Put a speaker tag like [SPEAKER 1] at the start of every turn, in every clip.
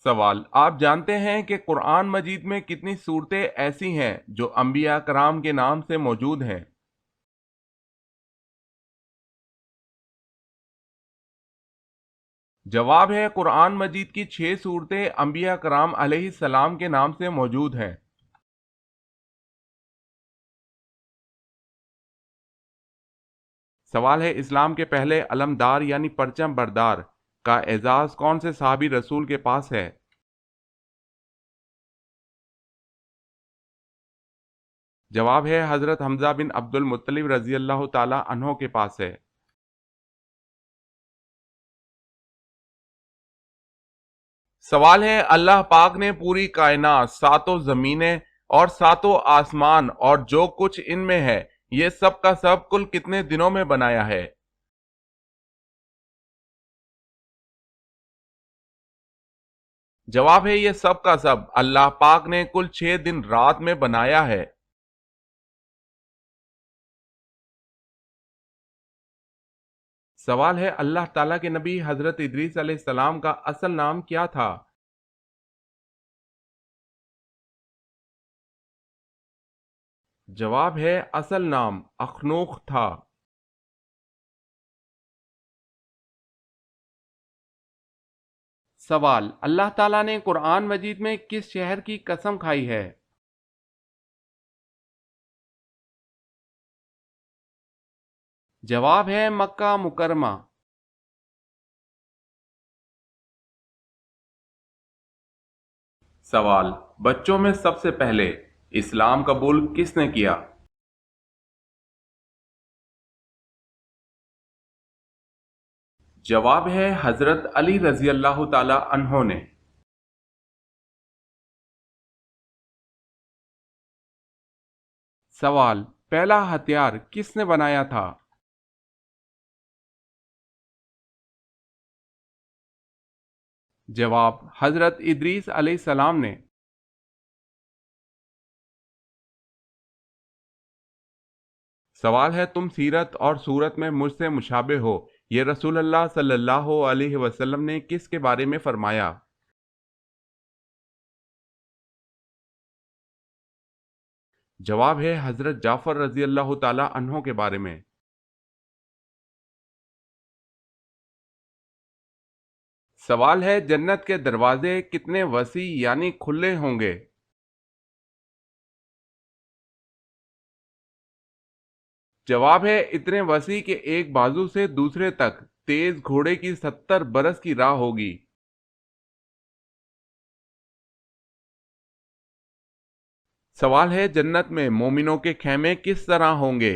[SPEAKER 1] سوال: آپ جانتے ہیں کہ قرآن مجید میں کتنی صورتیں ایسی ہیں جو انبیاء کرام کے نام سے موجود ہیں؟ جواب ہے قرآن مجید کی 6 صورتیں انبیاء کرام علیہ السلام کے نام سے موجود ہیں۔ سوال ہے: اسلام کے پہلے علمدار یعنی پرچم بردار کا اعزاز کون سے صحابی رسول کے پاس ہے؟ جواب ہے حضرت حمزہ بن عبد المطلب رضی اللہ تعالی عنہ کے پاس ہے۔ سوال ہے: اللہ پاک نے پوری کائنات، ساتوں زمینیں اور ساتوں آسمان اور جو کچھ ان میں ہے، یہ سب کا سب کل کتنے دنوں میں بنایا ہے؟ جواب ہے یہ سب کا سب اللہ پاک نے کل 6 دن رات میں بنایا ہے۔ سوال ہے: اللہ تعالیٰ کے نبی حضرت ادریس علیہ السلام کا اصل نام کیا تھا؟ جواب ہے اصل نام اخنوخ تھا۔ سوال: اللہ تعالیٰ نے قرآن مجید میں کس شہر کی قسم کھائی ہے؟ جواب ہے مکہ مکرمہ۔ سوال: بچوں میں سب سے پہلے اسلام قبول کس نے کیا؟ جواب ہے حضرت علی رضی اللہ تعالی عنہ نے۔ سوال: پہلا ہتھیار کس نے بنایا تھا؟ جواب: حضرت ادریس علیہ السلام نے۔ سوال ہے: تم سیرت اور صورت میں مجھ سے مشابہ ہو، یہ رسول اللہ صلی اللہ علیہ وسلم نے کس کے بارے میں فرمایا؟ جواب ہے حضرت جعفر رضی اللہ تعالی عنہ کے بارے میں۔ سوال ہے: جنت کے دروازے کتنے وسیع یعنی کھلے ہوں گے؟ جواب ہے اتنے وسیع کہ ایک بازو سے دوسرے تک تیز گھوڑے کی 70 برس کی راہ ہوگی۔ سوال ہے: جنت میں مومنوں کے خیمے کس طرح ہوں گے؟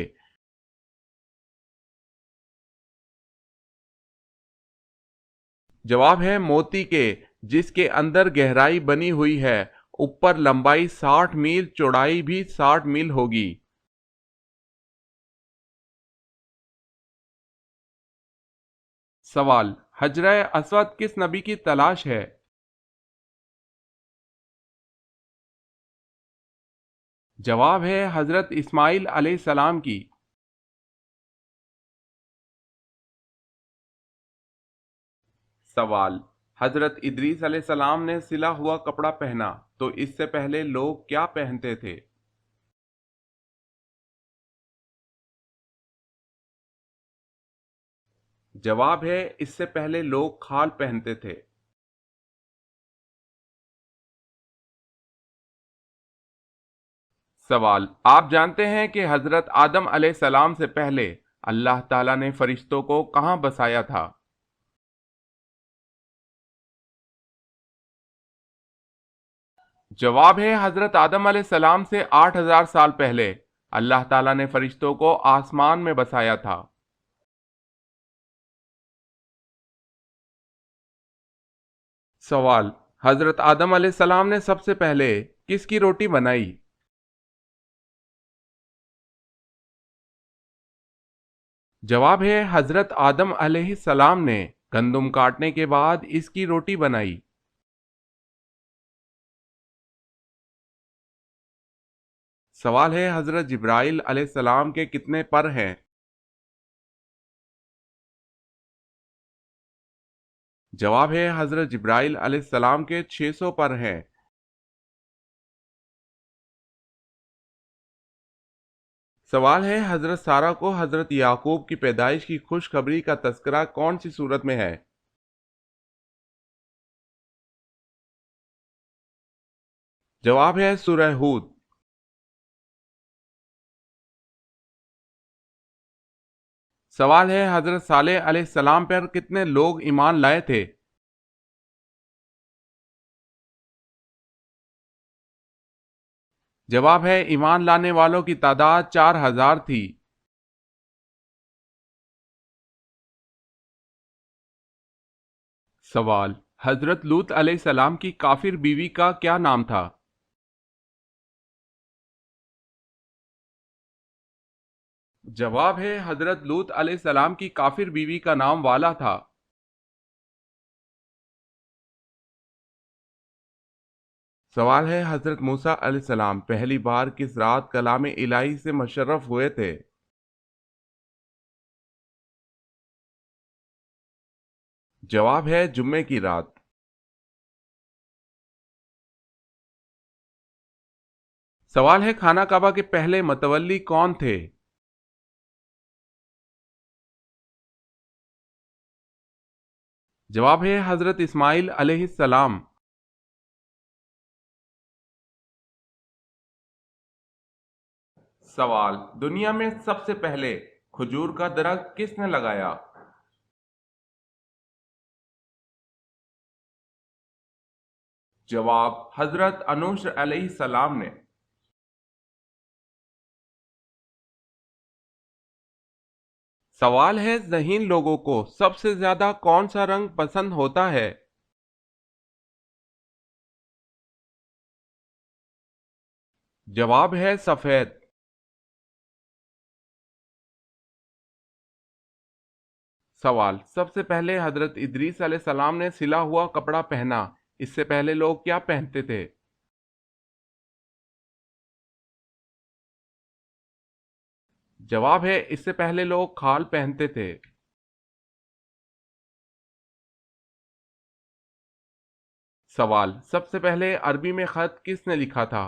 [SPEAKER 1] جواب ہے موتی کے، جس کے اندر گہرائی بنی ہوئی ہے، اوپر لمبائی 60 میل، چوڑائی بھی 60 میل ہوگی۔ سوال: حجرہ اسود کس نبی کی تلاش ہے؟ جواب ہے حضرت اسماعیل علیہ السلام کی۔ سوال: حضرت ادریس علیہ السلام نے سلا ہوا کپڑا پہنا تو اس سے پہلے لوگ کیا پہنتے تھے؟ جواب ہے اس سے پہلے لوگ کھال پہنتے تھے۔ سوال: آپ جانتے ہیں کہ حضرت آدم علیہ السلام سے پہلے اللہ تعالیٰ نے فرشتوں کو کہاں بسایا تھا؟ جواب ہے حضرت آدم علیہ السلام سے 8000 سال پہلے اللہ تعالیٰ نے فرشتوں کو آسمان میں بسایا تھا۔ سوال: حضرت آدم علیہ السلام نے سب سے پہلے کس کی روٹی بنائی؟ جواب ہے حضرت آدم علیہ السلام نے گندم کاٹنے کے بعد اس کی روٹی بنائی۔ سوال ہے حضرت جبرائیل علیہ السلام کے کتنے پر ہیں؟ جواب ہے حضرت جبرائیل علیہ السلام کے 600 پر ہیں۔ سوال ہے حضرت سارہ کو حضرت یعقوب کی پیدائش کی خوشخبری کا تذکرہ کون سی صورت میں ہے؟ جواب ہے سورہ ہود۔ سوال ہے حضرت صالح علیہ السلام پر کتنے لوگ ایمان لائے تھے؟ جواب ہے ایمان لانے والوں کی تعداد 4000 تھی۔ سوال، حضرت لوط علیہ السلام کی کافر بیوی کا کیا نام تھا؟ جواب ہے حضرت لوط علیہ السلام کی کافر بیوی کا نام والا تھا۔ سوال ہے حضرت موسیٰ علیہ السلام پہلی بار کس رات کلام الہی سے مشرف ہوئے تھے؟ جواب ہے جمعے کی رات۔ سوال ہے خانہ کعبہ کے پہلے متولی کون تھے؟ جواب ہے حضرت اسماعیل علیہ السلام۔ سوال، دنیا میں سب سے پہلے کھجور کا درخت کس نے لگایا؟ جواب حضرت انوش علیہ السلام نے۔ سوال ہے ذہین لوگوں کو سب سے زیادہ کون سا رنگ پسند ہوتا ہے؟ جواب ہے سفید۔ سوال، سب سے پہلے حضرت ادریس علیہ السلام نے سلا ہوا کپڑا پہنا، اس سے پہلے لوگ کیا پہنتے تھے؟ جواب ہے اس سے پہلے لوگ کھال پہنتے تھے۔ سوال، سب سے پہلے عربی میں خط کس نے لکھا تھا؟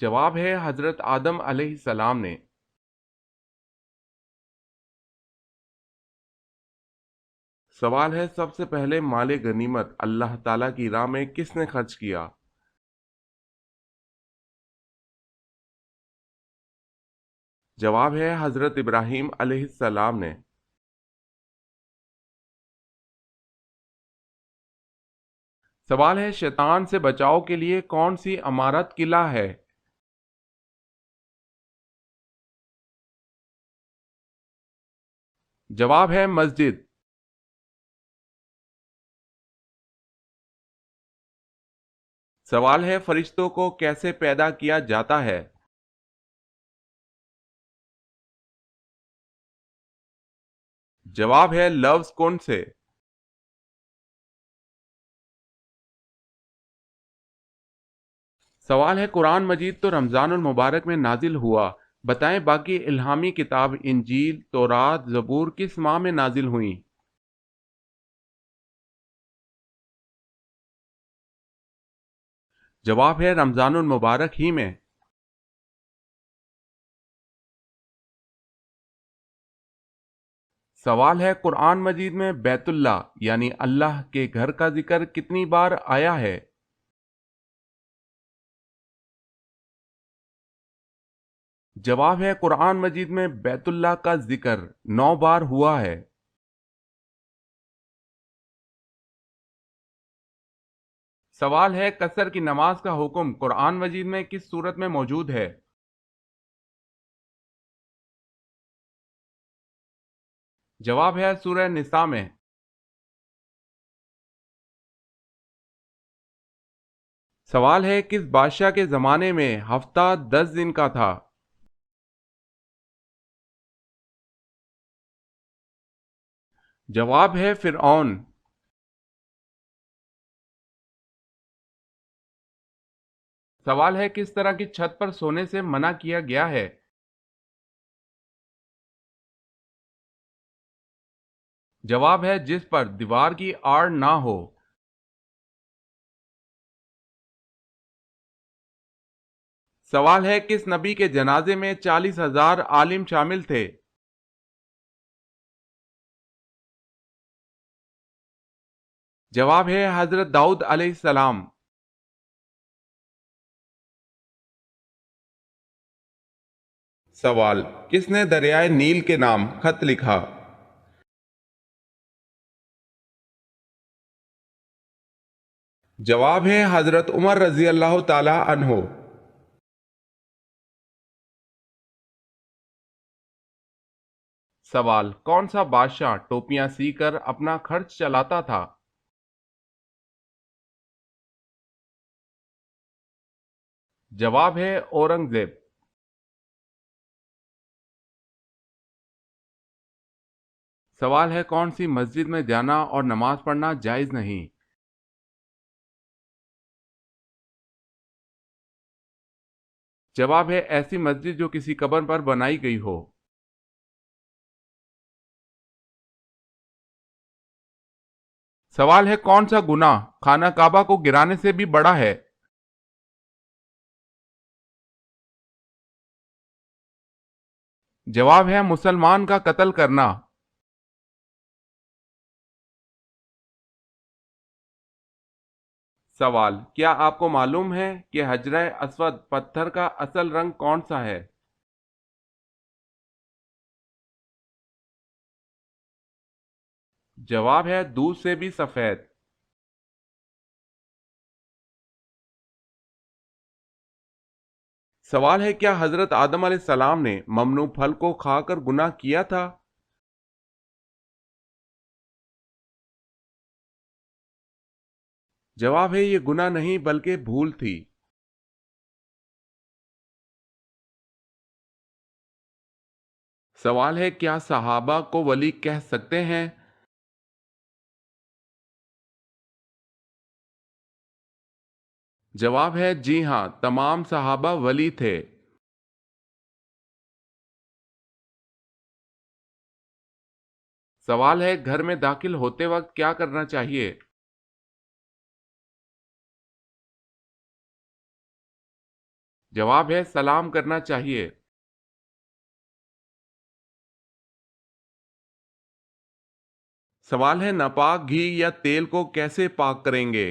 [SPEAKER 1] جواب ہے حضرت آدم علیہ السلام نے۔ سوال ہے سب سے پہلے مال غنیمت اللہ تعالیٰ کی راہ میں کس نے خرچ کیا؟ جواب ہے حضرت ابراہیم علیہ السلام نے۔ سوال ہے شیطان سے بچاؤ کے لیے کون سی عمارت قلعہ ہے؟ جواب ہے مسجد۔ سوال ہے فرشتوں کو کیسے پیدا کیا جاتا ہے؟ جواب ہے لفظ کن سے۔ سوال ہے قرآن مجید تو رمضان المبارک میں نازل ہوا، بتائیں باقی الہامی کتاب انجیل، تورات، زبور کس ماہ میں نازل ہوئیں؟ جواب ہے رمضان المبارک ہی میں۔ سوال ہے قرآن مجید میں بیت اللہ یعنی اللہ کے گھر کا ذکر کتنی بار آیا ہے؟ جواب ہے قرآن مجید میں بیت اللہ کا ذکر 9 بار ہوا ہے۔ سوال ہے قصر کی نماز کا حکم قرآن مجید میں کس صورت میں موجود ہے؟ جواب ہے سورہ نساء میں۔ سوال ہے کس بادشاہ کے زمانے میں ہفتہ 10 دن کا تھا؟ جواب ہے فرعون۔ سوال ہے کس طرح کی چھت پر سونے سے منع کیا گیا ہے؟ جواب ہے جس پر دیوار کی آڑ نہ ہو۔ سوال ہے کس نبی کے جنازے میں 40,000 عالم شامل تھے؟ جواب ہے حضرت داؤد علیہ السلام۔ سوال کس نے دریائے نیل کے نام خط لکھا؟ جواب ہے حضرت عمر رضی اللہ تعالی عنہ۔ سوال کون سا بادشاہ ٹوپیاں سی کر اپنا خرچ چلاتا تھا؟ جواب ہے اورنگزیب۔ سوال ہے کون سی مسجد میں جانا اور نماز پڑھنا جائز نہیں؟ جواب ہے ایسی مسجد جو کسی قبر پر بنائی گئی ہو۔ سوال ہے کون سا گناہ خانہ کعبہ کو گرانے سے بھی بڑا ہے؟ جواب ہے مسلمان کا قتل کرنا۔ سوال کیا آپ کو معلوم ہے کہ حجرہ اسود پتھر کا اصل رنگ کون سا ہے؟ جواب ہے دودھ سے بھی سفید۔ سوال ہے کیا حضرت آدم علیہ السلام نے ممنوع پھل کو کھا کر گناہ کیا تھا؟ جواب ہے یہ گناہ نہیں بلکہ بھول تھی۔ سوال ہے کیا صحابہ کو ولی کہہ سکتے ہیں؟ جواب ہے جی ہاں، تمام صحابہ ولی تھے۔ سوال ہے گھر میں داخل ہوتے وقت کیا کرنا چاہیے؟ جواب ہے سلام کرنا چاہیے۔ سوال ہے ناپاک گھی یا تیل کو کیسے پاک کریں گے؟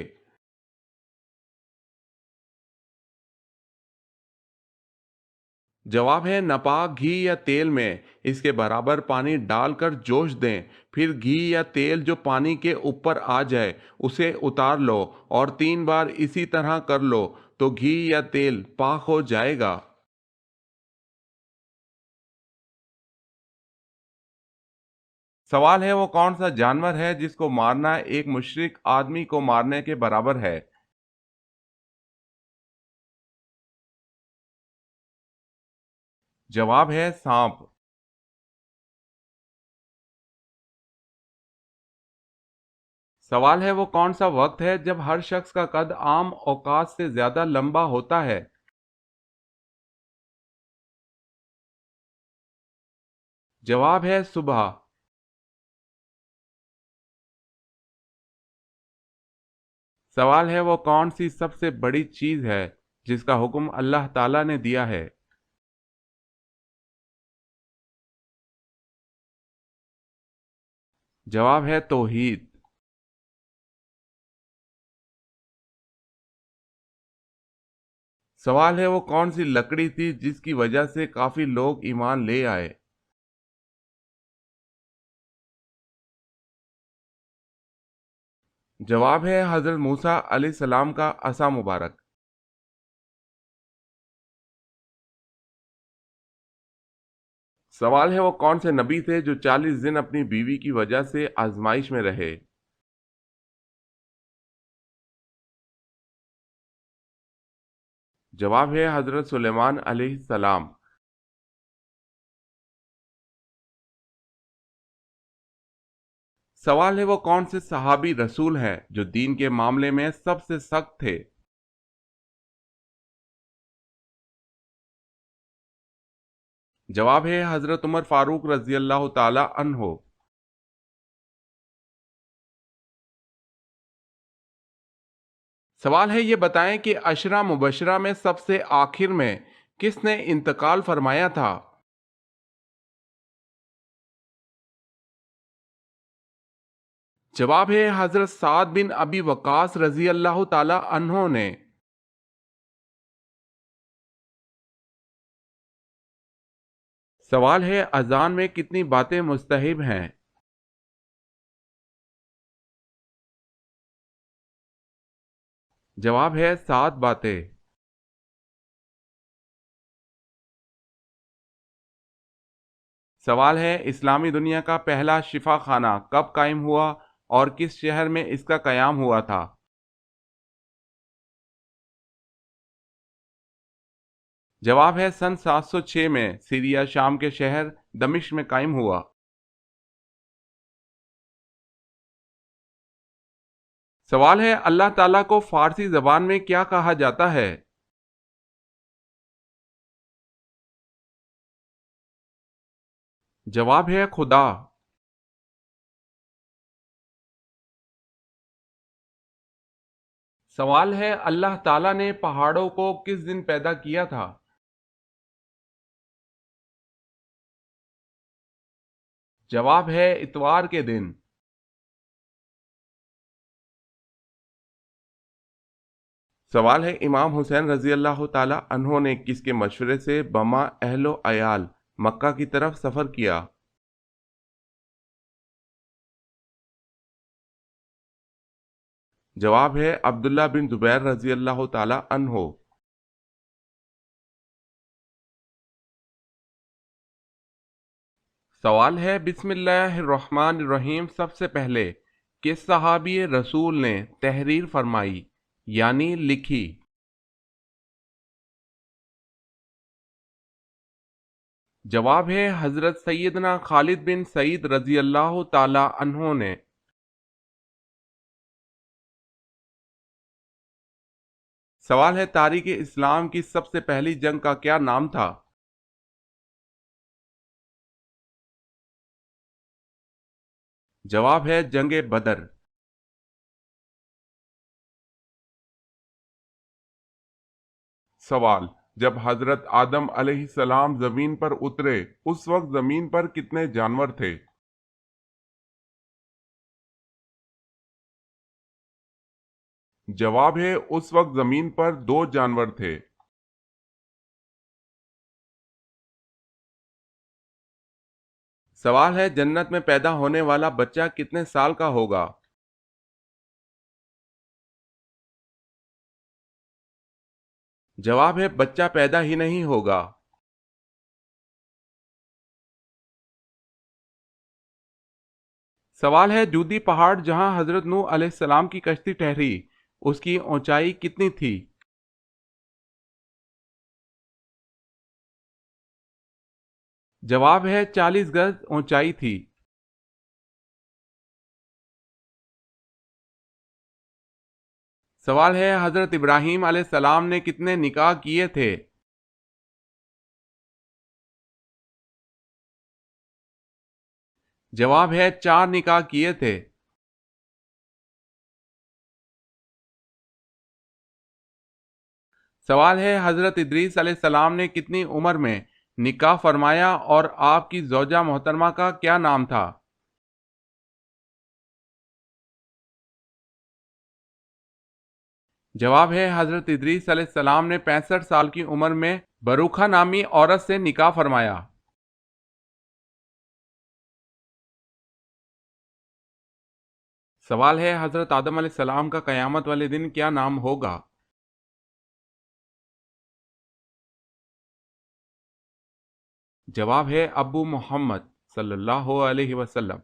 [SPEAKER 1] جواب ہے ناپاک گھی یا تیل میں اس کے برابر پانی ڈال کر جوش دیں، پھر گھی یا تیل جو پانی کے اوپر آ جائے اسے اتار لو اور 3 بار اسی طرح کر لو تو گھی یا تیل پاک ہو جائے گا۔ سوال ہے وہ کون سا جانور ہے جس کو مارنا ایک مشرک آدمی کو مارنے کے برابر ہے؟ جواب ہے سانپ۔ سوال ہے وہ کون سا وقت ہے جب ہر شخص کا قد عام اوقات سے زیادہ لمبا ہوتا ہے؟ جواب ہے صبح۔ سوال ہے وہ کون سی سب سے بڑی چیز ہے جس کا حکم اللہ تعالی نے دیا ہے؟ جواب ہے توحید۔ سوال ہے وہ کون سی لکڑی تھی جس کی وجہ سے کافی لوگ ایمان لے آئے؟ جواب ہے حضرت موسیٰ علیہ السلام کا عصا مبارک۔ سوال ہے وہ کون سے نبی تھے جو 40 دن اپنی بیوی کی وجہ سے آزمائش میں رہے؟ جواب ہے حضرت سلیمان علیہ السلام۔ سوال ہے وہ کون سے صحابی رسول ہیں جو دین کے معاملے میں سب سے سخت تھے؟ جواب ہے حضرت عمر فاروق رضی اللہ تعالی عنہ۔ سوال ہے یہ بتائیں کہ عشرہ مبشرہ میں سب سے آخر میں کس نے انتقال فرمایا تھا؟ جواب ہے حضرت سعد بن ابی وقاص رضی اللہ تعالی عنہ نے۔ سوال ہے اذان میں کتنی باتیں مستحب ہیں؟ جواب ہے 7 باتیں۔ سوال ہے اسلامی دنیا کا پہلا شفا خانہ کب قائم ہوا اور کس شہر میں اس کا قیام ہوا تھا؟ جواب ہے سن 706 میں سیریا شام کے شہر دمشق میں قائم ہوا۔ سوال ہے اللہ تعالیٰ کو فارسی زبان میں کیا کہا جاتا ہے؟ جواب ہے خدا۔ سوال ہے اللہ تعالیٰ نے پہاڑوں کو کس دن پیدا کیا تھا؟ جواب ہے اتوار کے دن۔ سوال ہے امام حسین رضی اللہ تعالی عنہ نے کس کے مشورے سے بما اہل و عیال مکہ کی طرف سفر کیا؟ جواب ہے عبداللہ بن زبیر رضی اللہ تعالی عنہ۔ سوال ہے بسم اللہ الرحمن الرحیم سب سے پہلے کس صحابی رسول نے تحریر فرمائی یعنی لکھی؟ جواب ہے حضرت سیدنا خالد بن سعید رضی اللہ تعالی عنہ نے۔ سوال ہے تاریخ اسلام کی سب سے پہلی جنگ کا کیا نام تھا؟ جواب ہے جنگ بدر۔ سوال جب حضرت آدم علیہ السلام زمین پر اترے اس وقت زمین پر کتنے جانور تھے؟ جواب ہے اس وقت زمین پر 2 جانور تھے۔ سوال ہے جنت میں پیدا ہونے والا بچہ کتنے سال کا ہوگا؟ جواب ہے بچہ پیدا ہی نہیں ہوگا۔ سوال ہے جودی پہاڑ جہاں حضرت نوح علیہ السلام کی کشتی ٹھہری اس کی اونچائی کتنی تھی؟ جواب ہے 40 گز اونچائی تھی۔ سوال ہے حضرت ابراہیم علیہ السلام نے کتنے نکاح کیے تھے؟ جواب ہے 4 نکاح کیے تھے۔ سوال ہے حضرت ادریس علیہ السلام نے کتنی عمر میں نکاح فرمایا اور آپ کی زوجہ محترمہ کا کیا نام تھا؟ جواب ہے حضرت ادریس علیہ السلام نے 65 سال کی عمر میں بروخہ نامی عورت سے نکاح فرمایا۔ سوال ہے حضرت آدم علیہ السلام کا قیامت والے دن کیا نام ہوگا؟ جواب ہے ابو محمد صلی اللہ علیہ وسلم۔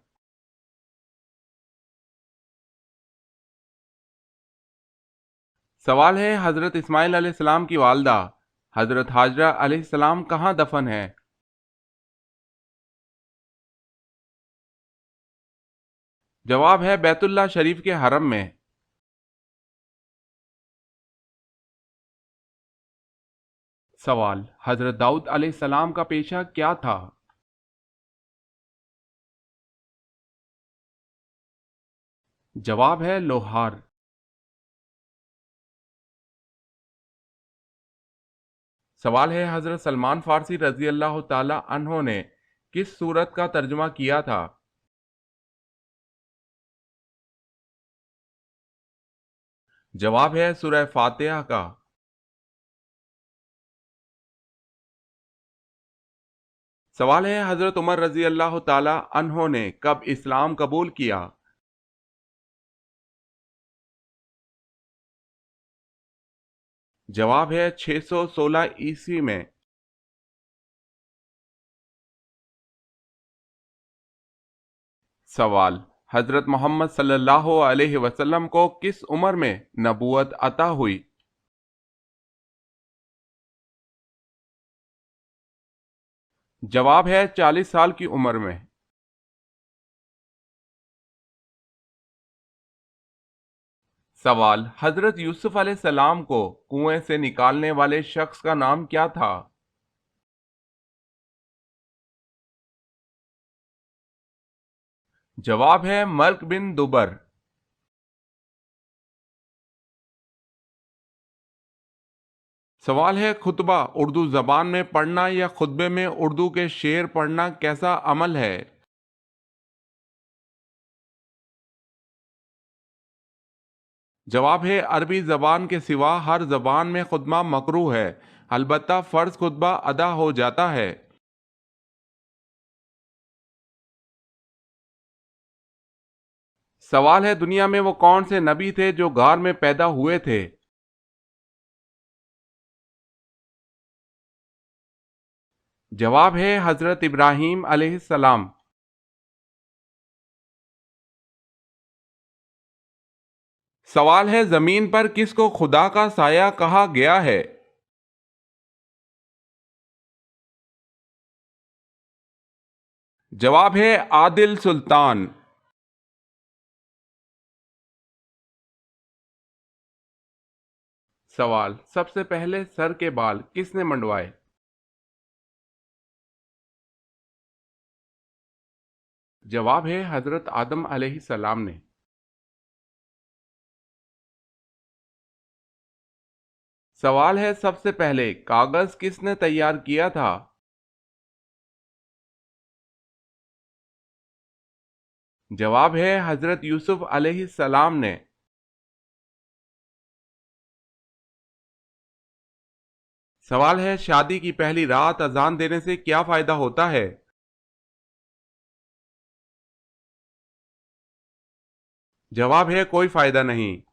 [SPEAKER 1] سوال ہے حضرت اسماعیل علیہ السلام کی والدہ حضرت ہاجرہ علیہ السلام کہاں دفن ہے؟ جواب ہے بیت اللہ شریف کے حرم میں۔ سوال حضرت داؤد علیہ السلام کا پیشہ کیا تھا؟ جواب ہے لوہار۔ سوال ہے حضرت سلمان فارسی رضی اللہ تعالی عنہ نے کس سورت کا ترجمہ کیا تھا؟ جواب ہے سورہ فاتحہ کا۔ سوال ہے حضرت عمر رضی اللہ تعالی عنہ نے کب اسلام قبول کیا؟ جواب ہے 616 عیسوی میں۔ سوال، حضرت محمد صلی اللہ علیہ وسلم کو کس عمر میں نبوت عطا ہوئی؟ جواب ہے 40 سال کی عمر میں۔ سوال، حضرت یوسف علیہ السلام کو کنویں سے نکالنے والے شخص کا نام کیا تھا؟ جواب ہے ملک بن دبر۔ سوال ہے خطبہ اردو زبان میں پڑھنا یا خطبے میں اردو کے شعر پڑھنا کیسا عمل ہے؟ جواب ہے عربی زبان کے سوا ہر زبان میں خطبہ مکروہ ہے، البتہ فرض خطبہ ادا ہو جاتا ہے۔ سوال ہے دنیا میں وہ کون سے نبی تھے جو غار میں پیدا ہوئے تھے؟ جواب ہے حضرت ابراہیم علیہ السلام۔ سوال ہے زمین پر کس کو خدا کا سایہ کہا گیا ہے؟ جواب ہے عادل سلطان۔ سوال، سب سے پہلے سر کے بال کس نے منڈوائے؟ جواب ہے حضرت آدم علیہ السلام نے۔ سوال ہے سب سے پہلے کاغذ کس نے تیار کیا تھا؟ جواب ہے حضرت یوسف علیہ السلام نے۔ سوال ہے شادی کی پہلی رات اذان دینے سے کیا فائدہ ہوتا ہے؟ جواب ہے کوئی فائدہ نہیں۔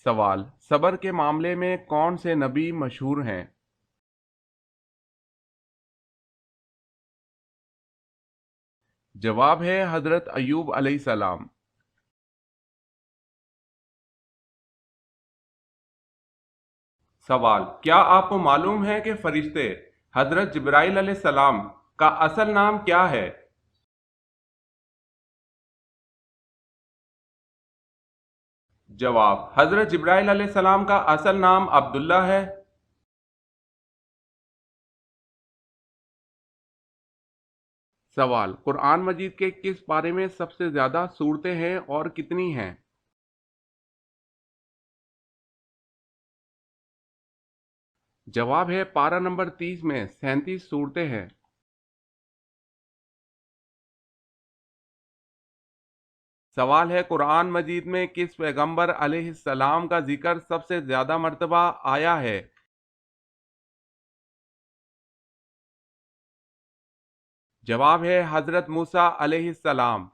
[SPEAKER 1] سوال، صبر کے معاملے میں کون سے نبی مشہور ہیں؟ جواب ہے حضرت ایوب علیہ السلام۔ سوال، کیا آپ کو معلوم ہے کہ فرشتے حضرت جبرائیل علیہ السلام کا اصل نام کیا ہے؟ جواب، حضرت جبرائیل علیہ السلام کا اصل نام عبداللہ ہے۔ سوال، قرآن مجید کے کس پارے میں سب سے زیادہ سورتیں ہیں اور کتنی ہیں؟ جواب ہے پارہ نمبر 30 میں 37 سورتیں ہیں۔ سوال ہے قرآن مجید میں کس پیغمبر علیہ السلام کا ذکر سب سے زیادہ مرتبہ آیا ہے؟ جواب ہے حضرت موسیٰ علیہ السلام۔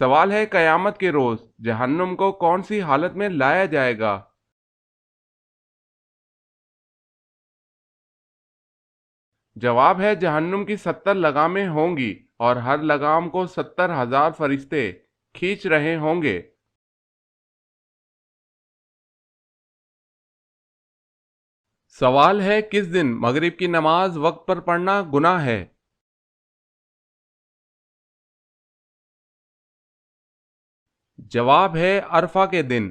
[SPEAKER 1] سوال ہے قیامت کے روز جہنم کو کون سی حالت میں لایا جائے گا؟ جواب ہے جہنم کی 70 لگامیں ہوں گی اور ہر لگام کو 70,000 فرشتے کھینچ رہے ہوں گے۔ سوال ہے کس دن مغرب کی نماز وقت پر پڑھنا گناہ ہے؟ جواب ہے عرفہ کے دن۔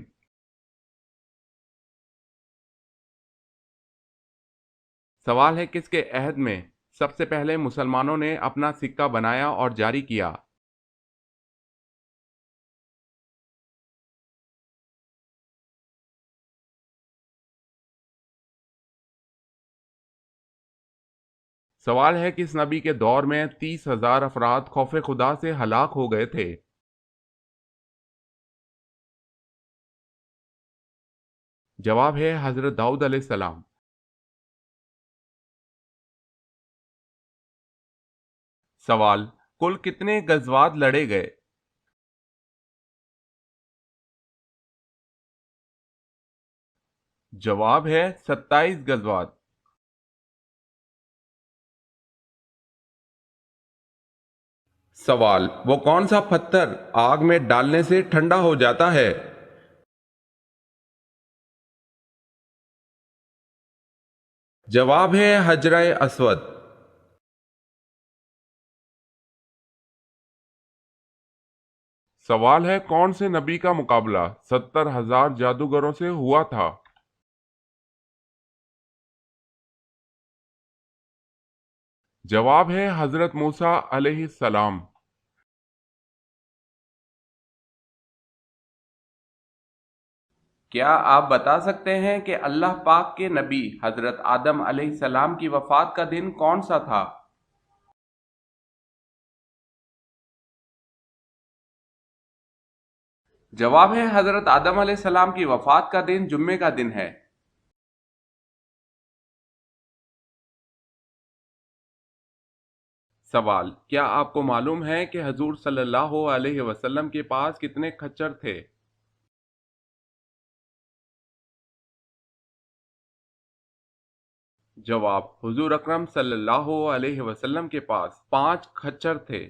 [SPEAKER 1] سوال ہے کس کے عہد میں سب سے پہلے مسلمانوں نے اپنا سکہ بنایا اور جاری کیا؟ سوال ہے کس نبی کے دور میں 30,000 افراد خوف خدا سے ہلاک ہو گئے تھے؟ جواب ہے حضرت داؤد علیہ السلام۔ سوال، کل کتنے غزوات لڑے گئے؟ جواب ہے 27 غزوات۔ سوال، وہ کون سا پتھر آگ میں ڈالنے سے ٹھنڈا ہو جاتا ہے؟ جواب ہے حجرہ اسود۔ سوال ہے کون سے نبی کا مقابلہ 70,000 جادوگروں سے ہوا تھا؟ جواب ہے حضرت موسیٰ علیہ السلام۔ کیا آپ بتا سکتے ہیں کہ اللہ پاک کے نبی حضرت آدم علیہ السلام کی وفات کا دن کون سا تھا؟ جواب ہے حضرت آدم علیہ السلام کی وفات کا دن جمعے کا دن ہے۔ سوال، کیا آپ کو معلوم ہے کہ حضور صلی اللہ علیہ وسلم کے پاس کتنے کھچر تھے؟ جواب، حضور اکرم صلی اللہ علیہ وسلم کے پاس 5 کھچر تھے۔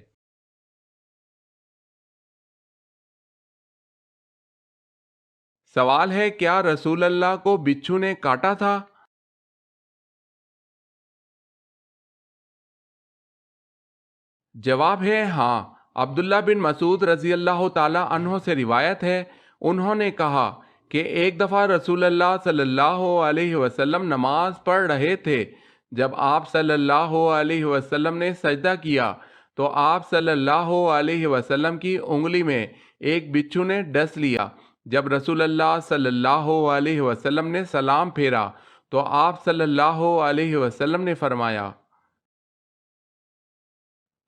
[SPEAKER 1] سوال ہے کیا رسول اللہ کو بچھو نے کاٹا تھا؟ جواب ہے ہاں۔ عبداللہ بن مسعود رضی اللہ تعالی عنہ سے روایت ہے، انہوں نے کہا کہ ایک دفعہ رسول اللہ صلی اللہ علیہ وسلم نماز پڑھ رہے تھے، جب آپ صلی اللہ علیہ وسلم نے سجدہ کیا تو آپ صلی اللہ علیہ وسلم کی انگلی میں ایک بچھو نے ڈس لیا۔ جب رسول اللہ صلی اللہ علیہ وسلم نے سلام پھیرا تو آپ صلی اللہ علیہ وسلم نے فرمایا،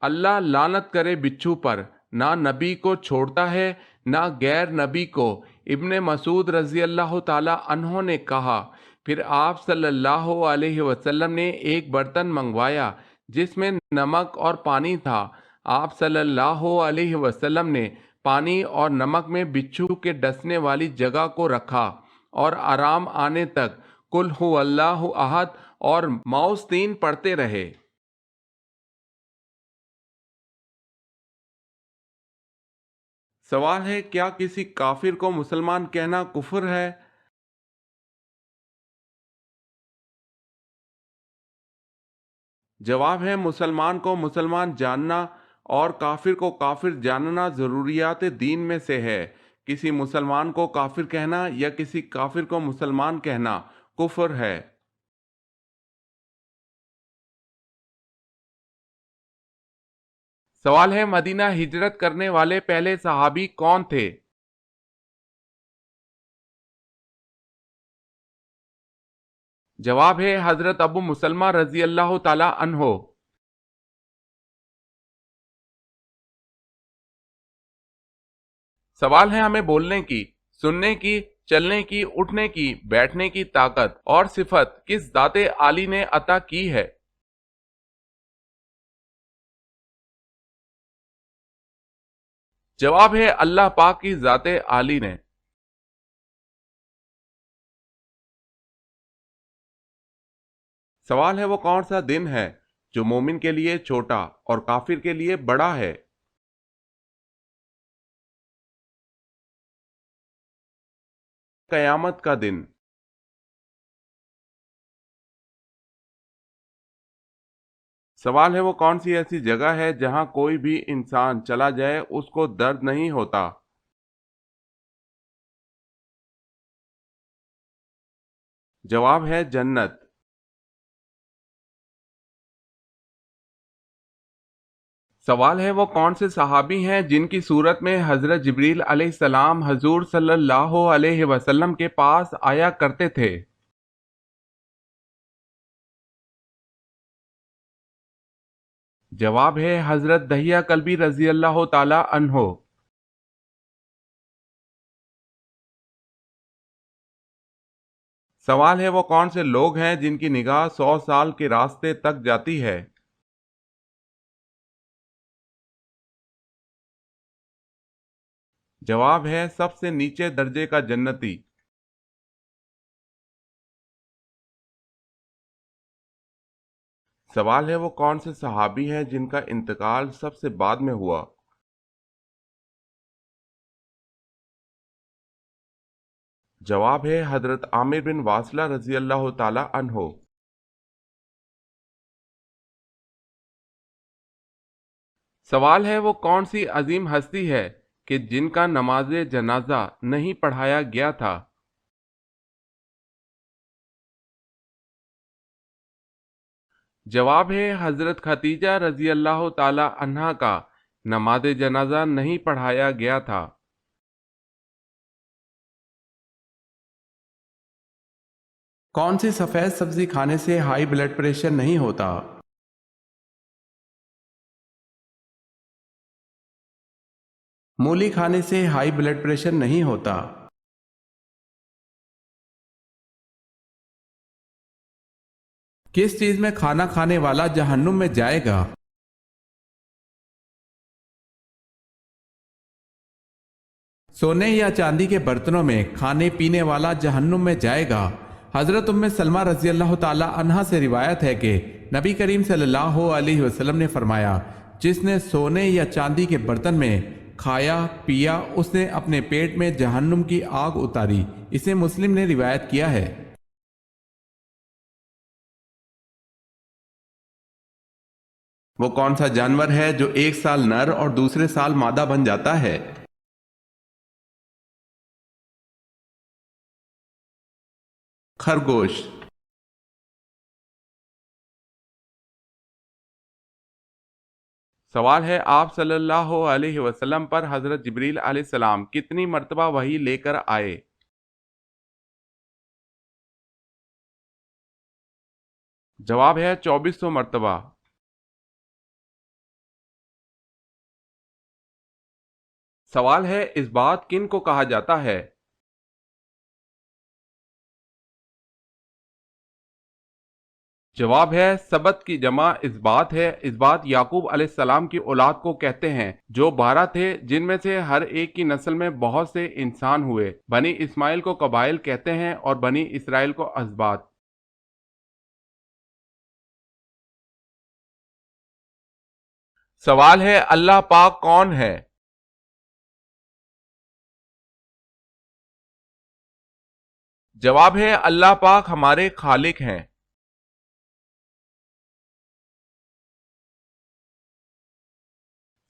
[SPEAKER 1] اللہ لعنت کرے بچھو پر، نہ نبی کو چھوڑتا ہے نہ غیر نبی کو۔ ابن مسعود رضی اللہ تعالی عنہ نے کہا، پھر آپ صلی اللہ علیہ وسلم نے ایک برتن منگوایا جس میں نمک اور پانی تھا۔ آپ صلی اللہ علیہ وسلم نے پانی اور نمک میں بچھو کے ڈسنے والی جگہ کو رکھا اور آرام آنے تک قل هو اللہ احد اور معوذتین پڑھتے رہے۔ سوال ہے کیا کسی کافر کو مسلمان کہنا کفر ہے؟ جواب ہے مسلمان کو مسلمان جاننا اور کافر کو کافر جاننا ضروریات دین میں سے ہے۔ کسی مسلمان کو کافر کہنا یا کسی کافر کو مسلمان کہنا کفر ہے۔ سوال ہے مدینہ ہجرت کرنے والے پہلے صحابی کون تھے؟ جواب ہے حضرت ابو مسلمہ رضی اللہ تعالی عنہ۔ سوال ہے ہمیں بولنے کی، سننے کی، چلنے کی، اٹھنے کی، بیٹھنے کی طاقت اور صفت کس ذات عالی نے عطا کی ہے؟ جواب ہے اللہ پاک کی ذات عالی نے۔ سوال ہے وہ کون سا دن ہے جو مومن کے لیے چھوٹا اور کافر کے لیے بڑا ہے؟ قیامت کا دن۔ سوال ہے وہ کون سی ایسی جگہ ہے جہاں کوئی بھی انسان چلا جائے اس کو درد نہیں ہوتا؟ جواب ہے جنت۔ سوال ہے وہ کون سے صحابی ہیں جن کی صورت میں حضرت جبریل علیہ السلام حضور صلی اللہ علیہ وسلم کے پاس آیا کرتے تھے؟ جواب ہے حضرت دہیہ کلبی رضی اللہ تعالی عنہ۔ سوال ہے وہ کون سے لوگ ہیں جن کی نگاہ 100 سال کے راستے تک جاتی ہے؟ جواب ہے سب سے نیچے درجے کا جنتی۔ سوال ہے وہ کون سے صحابی ہیں جن کا انتقال سب سے بعد میں ہوا؟ جواب ہے حضرت عامر بن واصلہ رضی اللہ تعالی عنہ۔ سوال ہے وہ کون سی عظیم ہستی ہے کہ جن کا نماز جنازہ نہیں پڑھایا گیا تھا؟ جواب ہے حضرت ختیجہ رضی اللہ تعالی عنہا کا نماز جنازہ نہیں پڑھایا گیا تھا۔ کون سی سفید سبزی کھانے سے ہائی بلڈ پریشر نہیں ہوتا؟ مولی کھانے سے ہائی بلڈ پریشر نہیں ہوتا۔ کس چیز میں کھانا کھانے والا جہنم میں جائے گا؟ سونے یا چاندی کے برتنوں میں کھانے پینے والا جہنم میں جائے گا۔ حضرت ام سلمہ رضی اللہ تعالی عنہا سے روایت ہے کہ نبی کریم صلی اللہ علیہ وسلم نے فرمایا، جس نے سونے یا چاندی کے برتن میں کھایا پیا اس نے اپنے پیٹ میں جہنم کی آگ اتاری۔ اسے مسلم نے روایت کیا ہے۔ وہ کون سا جانور ہے جو ایک سال نر اور دوسرے سال مادہ بن جاتا ہے؟ خرگوش۔ سوال ہے آپ صلی اللہ علیہ وسلم پر حضرت جبریل علیہ السلام کتنی مرتبہ وحی لے کر آئے؟ جواب ہے 2400 مرتبہ۔ سوال ہے اس بات کن کو کہا جاتا ہے؟ جواب ہے سبت کی جمع اسبات ہے۔ اسبات یعقوب علیہ السلام کی اولاد کو کہتے ہیں جو 12 تھے، جن میں سے ہر ایک کی نسل میں بہت سے انسان ہوئے۔ بنی اسماعیل کو قبائل کہتے ہیں اور بنی اسرائیل کو اسباط۔ سوال ہے اللہ پاک کون ہے؟ جواب ہے اللہ پاک ہمارے خالق ہیں۔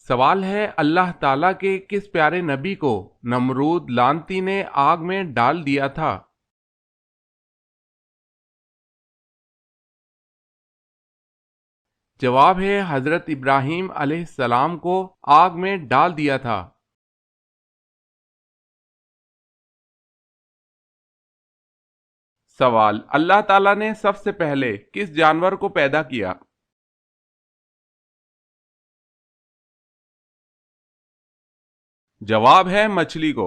[SPEAKER 1] سوال ہے اللہ تعالیٰ کے کس پیارے نبی کو نمرود لعنتی نے آگ میں ڈال دیا تھا؟ جواب ہے حضرت ابراہیم علیہ السلام کو آگ میں ڈال دیا تھا۔ سوال اللہ تعالیٰ نے سب سے پہلے کس جانور کو پیدا کیا؟ جواب ہے مچھلی کو۔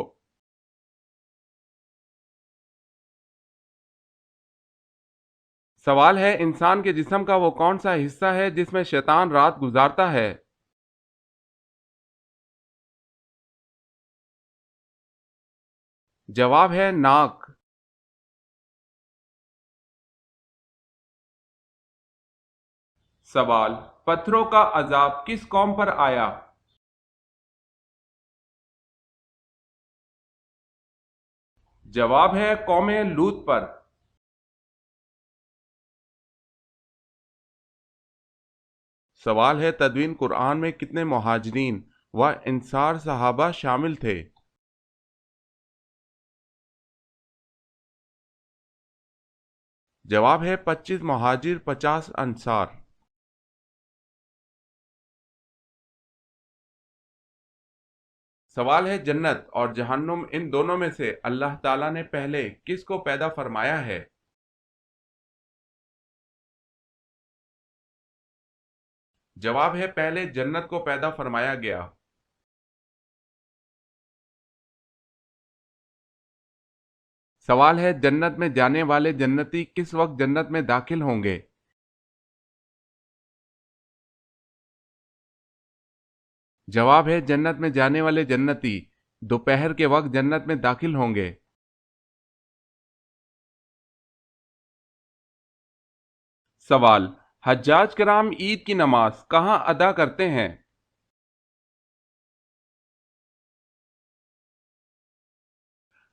[SPEAKER 1] سوال ہے انسان کے جسم کا وہ کون سا حصہ ہے جس میں شیطان رات گزارتا ہے؟ جواب ہے ناک۔ سوال پتھروں کا عذاب کس قوم پر آیا؟ جواب ہے قوم لوط پر۔ سوال ہے تدوین قرآن میں کتنے مہاجرین و انصار صحابہ شامل تھے؟ جواب ہے 25 مہاجر 50 انصار۔ سوال ہے جنت اور جہنم ان دونوں میں سے اللہ تعالیٰ نے پہلے کس کو پیدا فرمایا ہے؟ جواب ہے پہلے جنت کو پیدا فرمایا گیا۔ سوال ہے جنت میں جانے والے جنتی کس وقت جنت میں داخل ہوں گے؟ جواب ہے جنت میں جانے والے جنتی دوپہر کے وقت جنت میں داخل ہوں گے۔ سوال حجاج کرام عید کی نماز کہاں ادا کرتے ہیں؟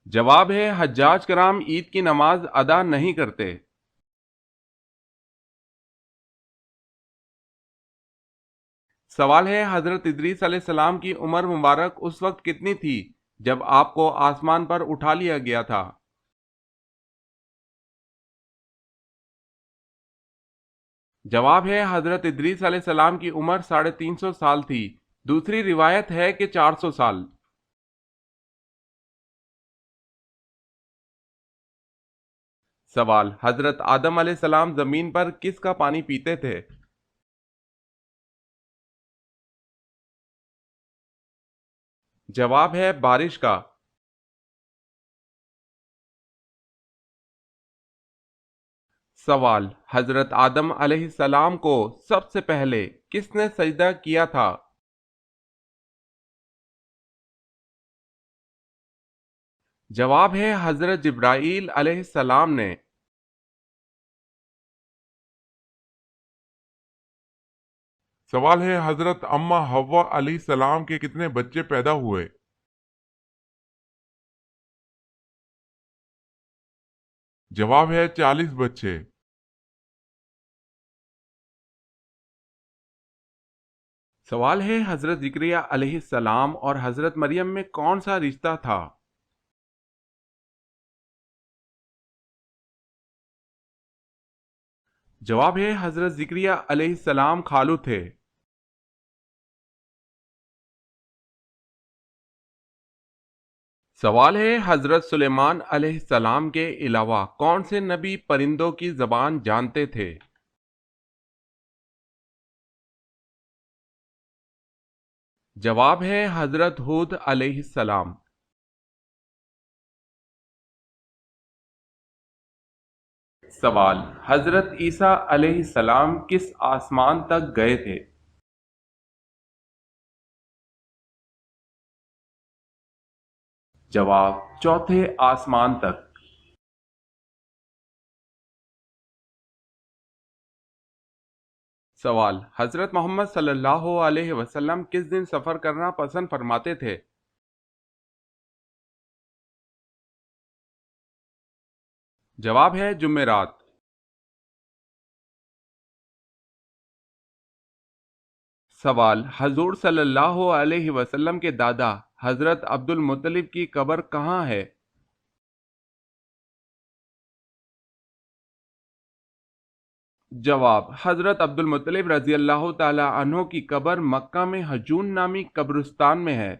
[SPEAKER 1] جواب ہے حجاج کرام عید کی نماز ادا نہیں کرتے۔ سوال ہے حضرت ادریس علیہ السلام کی عمر مبارک اس وقت کتنی تھی جب آپ کو آسمان پر اٹھا لیا گیا تھا؟ جواب ہے حضرت ادریس علیہ السلام کی عمر 350 سال تھی، دوسری روایت ہے کہ 400 سال۔ سوال حضرت آدم علیہ السلام زمین پر کس کا پانی پیتے تھے؟ جواب ہے بارش کا۔ سوال حضرت آدم علیہ السلام کو سب سے پہلے کس نے سجدہ کیا تھا؟ جواب ہے حضرت جبرائیل علیہ السلام نے۔ سوال ہے حضرت اماں حوا علیہ السلام کے کتنے بچے پیدا ہوئے؟ جواب ہے 40 بچے۔ سوال ہے حضرت زکریا علیہ السلام اور حضرت مریم میں کون سا رشتہ تھا؟ جواب ہے حضرت زکریا علیہ السلام خالو تھے۔ سوال ہے حضرت سلیمان علیہ السلام کے علاوہ کون سے نبی پرندوں کی زبان جانتے تھے؟ جواب ہے حضرت ہود علیہ السلام۔ سوال حضرت عیسیٰ علیہ السلام کس آسمان تک گئے تھے؟ جواب چوتھے آسمان تک۔ سوال حضرت محمد صلی اللہ علیہ وسلم کس دن سفر کرنا پسند فرماتے تھے؟ جواب ہے جمعرات۔ سوال حضور صلی اللہ علیہ وسلم کے دادا حضرت عبد المطلب کی قبر کہاں ہے؟ جواب حضرت عبد المطلب رضی اللہ تعالی عنہ کی قبر مکہ میں حجون نامی قبرستان میں ہے۔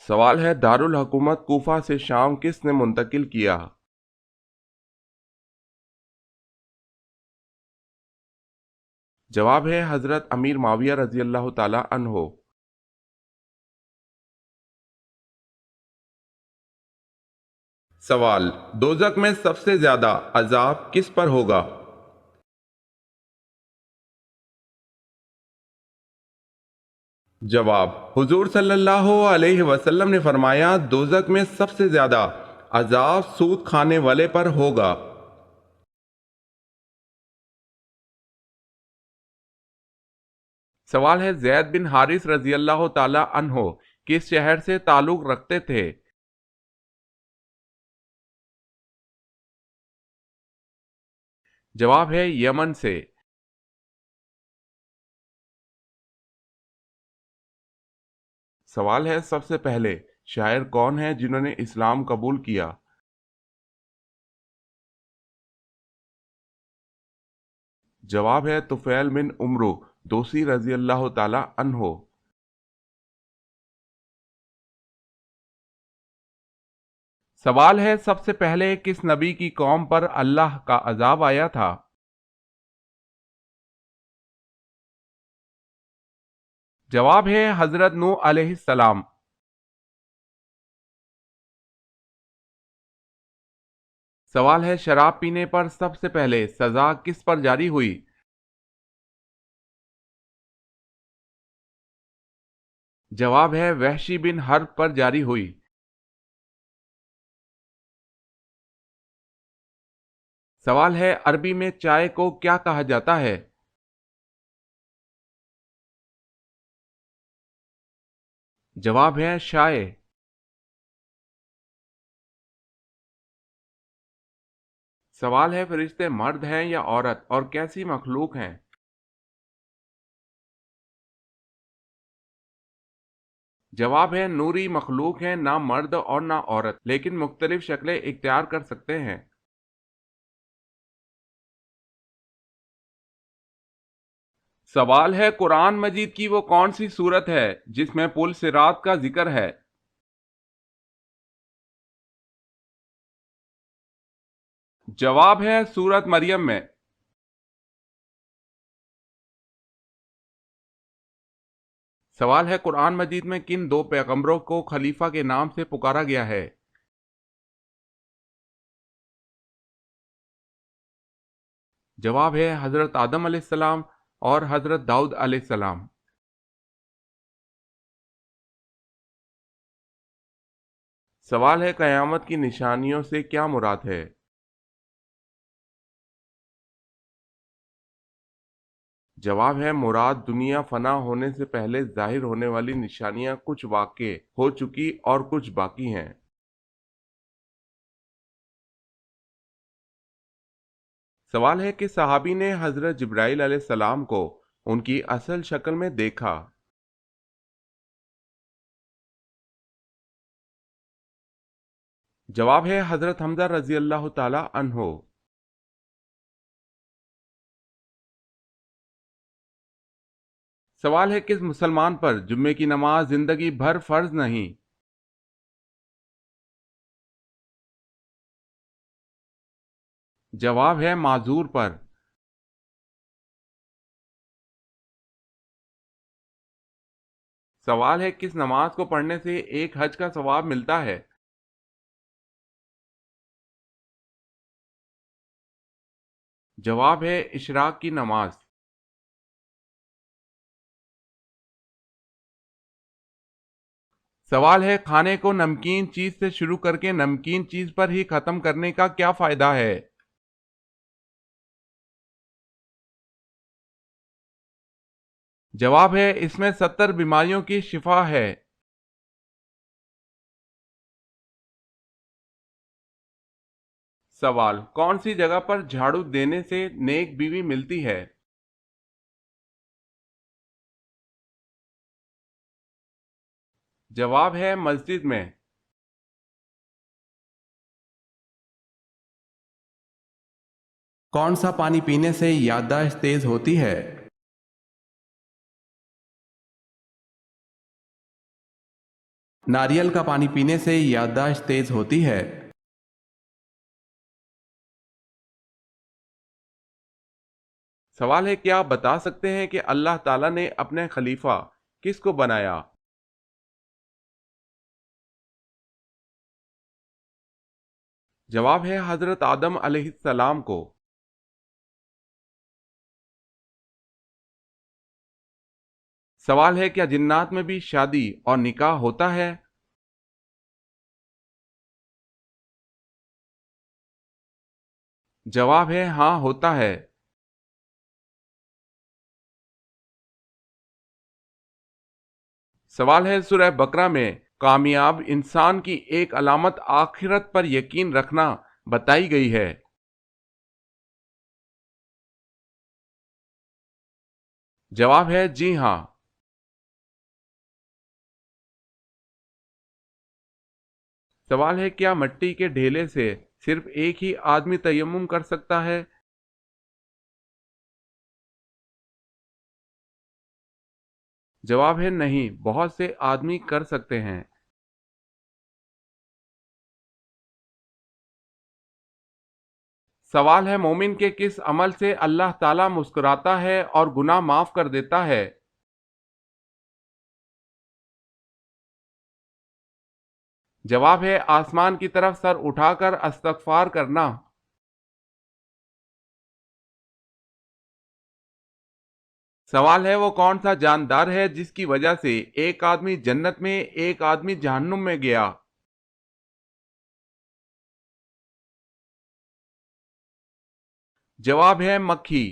[SPEAKER 1] سوال ہے دارالحکومت کوفہ سے شام کس نے منتقل کیا؟ جواب ہے حضرت امیر معاویہ رضی اللہ تعالی عنہ۔ سوال دوزخ میں سب سے زیادہ عذاب کس پر ہوگا؟ جواب حضور صلی اللہ علیہ وسلم نے فرمایا دوزخ میں سب سے زیادہ عذاب سود کھانے والے پر ہوگا۔ سوال ہے زید بن حارث رضی اللہ تعالی عنہ کس شہر سے تعلق رکھتے تھے؟ جواب ہے یمن سے۔ سوال ہے سب سے پہلے شاعر کون ہیں جنہوں نے اسلام قبول کیا؟ جواب ہے طفیل بن عمرو دوسی رضی اللہ تعالی عنہ۔ سوال ہے سب سے پہلے کس نبی کی قوم پر اللہ کا عذاب آیا تھا؟ جواب ہے حضرت نوح علیہ السلام۔ سوال ہے شراب پینے پر سب سے پہلے سزا کس پر جاری ہوئی؟ جواب ہے وحشی بن حرب پر جاری ہوئی۔ سوال ہے عربی میں چائے کو کیا کہا جاتا ہے؟ جواب ہے شائع۔ سوال ہے فرشتے مرد ہیں یا عورت اور کیسی مخلوق ہیں؟ جواب ہے نوری مخلوق ہیں، نہ مرد اور نہ عورت، لیکن مختلف شکلیں اختیار کر سکتے ہیں۔ سوال ہے قرآن مجید کی وہ کون سی سورت ہے جس میں پل صراط کا ذکر ہے؟ جواب ہے سورت مریم میں۔ سوال ہے قرآن مجید میں کن دو پیغمبروں کو خلیفہ کے نام سے پکارا گیا ہے؟ جواب ہے حضرت آدم علیہ السلام اور حضرت داؤد علیہ السلام۔ سوال ہے قیامت کی نشانیوں سے کیا مراد ہے؟ جواب ہے مراد دنیا فنا ہونے سے پہلے ظاہر ہونے والی نشانیاں کچھ واقع ہو چکی اور کچھ باقی ہیں۔ سوال ہے کہ صحابی نے حضرت جبرائیل علیہ السلام کو ان کی اصل شکل میں دیکھا۔ جواب ہے حضرت حمزہ رضی اللہ تعالی عنہ۔ سوال ہے کس مسلمان پر جمعے کی نماز زندگی بھر فرض نہیں؟ جواب ہے معذور پر۔ سوال ہے کس نماز کو پڑھنے سے ایک حج کا ثواب ملتا ہے؟ جواب ہے اشراق کی نماز۔ سوال ہے کھانے کو نمکین چیز سے شروع کر کے نمکین چیز پر ہی ختم کرنے کا کیا فائدہ ہے؟ جواب ہے اس میں 70 بیماریوں کی شفا ہے۔ سوال کون سی جگہ پر جھاڑو دینے سے نیک بیوی ملتی ہے؟ جواب ہے مسجد میں۔ کون سا پانی پینے سے یادداشت تیز ہوتی ہے؟ ناریل کا پانی پینے سے یادداشت تیز ہوتی ہے۔ سوال ہے کیا آپ بتا سکتے ہیں کہ اللہ تعالیٰ نے اپنے خلیفہ کس کو بنایا؟ جواب ہے حضرت آدم علیہ السلام کو۔ سوال ہے کیا جنات میں بھی شادی اور نکاح ہوتا ہے؟ جواب ہے ہاں ہوتا ہے۔ سوال ہے سورہ بقرہ میں کامیاب انسان کی ایک علامت آخرت پر یقین رکھنا بتائی گئی ہے۔ جواب ہے جی ہاں۔ سوال ہے کیا مٹی کے ڈھیلے سے صرف ایک ہی آدمی تیمم کر سکتا ہے؟ جواب ہے نہیں، بہت سے آدمی کر سکتے ہیں۔ سوال ہے مومن کے کس عمل سے اللہ تعالیٰ مسکراتا ہے اور گناہ معاف کر دیتا ہے؟ جواب ہے آسمان کی طرف سر اٹھا کر استغفار کرنا۔ سوال ہے وہ کون سا جاندار ہے جس کی وجہ سے ایک آدمی جنت میں ایک آدمی جہنم میں گیا؟ جواب ہے مکھی۔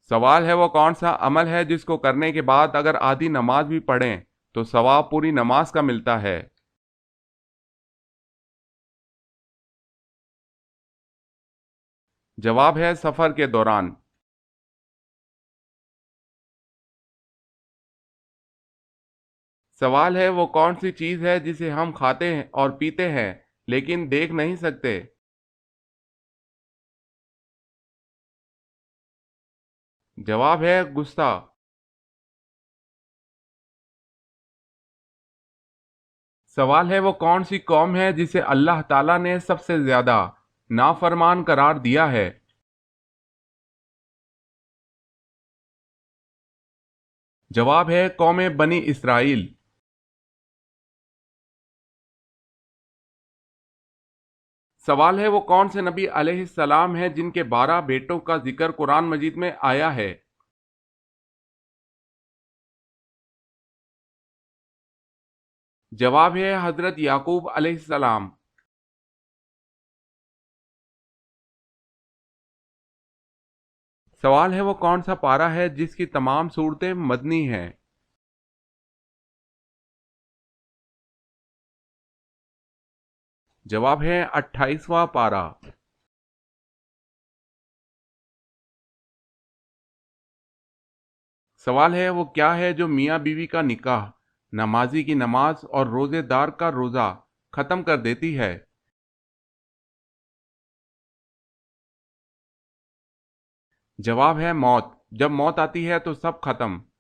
[SPEAKER 1] سوال ہے وہ کون سا عمل ہے جس کو کرنے کے بعد اگر آدھی نماز بھی پڑھیں تو ثواب پوری نماز کا ملتا ہے؟ جواب ہے سفر کے دوران۔ سوال ہے وہ کون سی چیز ہے جسے ہم کھاتے ہیں اور پیتے ہیں لیکن دیکھ نہیں سکتے؟ جواب ہے غصہ۔ سوال ہے وہ کون سی قوم ہے جسے اللہ تعالیٰ نے سب سے زیادہ نافرمان قرار دیا ہے؟ جواب ہے قوم بنی اسرائیل۔ سوال ہے وہ کون سے نبی علیہ السلام ہیں جن کے 12 بیٹوں کا ذکر قرآن مجید میں آیا ہے؟ جواب ہے حضرت یعقوب علیہ السلام۔ سوال ہے وہ کون سا پارہ ہے جس کی تمام صورتیں مدنی ہیں؟ جواب ہے 28واں پارہ۔ سوال ہے وہ کیا ہے جو میاں بیوی کا نکاح، نمازی کی نماز اور روزے دار کا روزہ ختم کر دیتی ہے؟ جواب ہے موت۔ جب موت آتی ہے تو سب ختم۔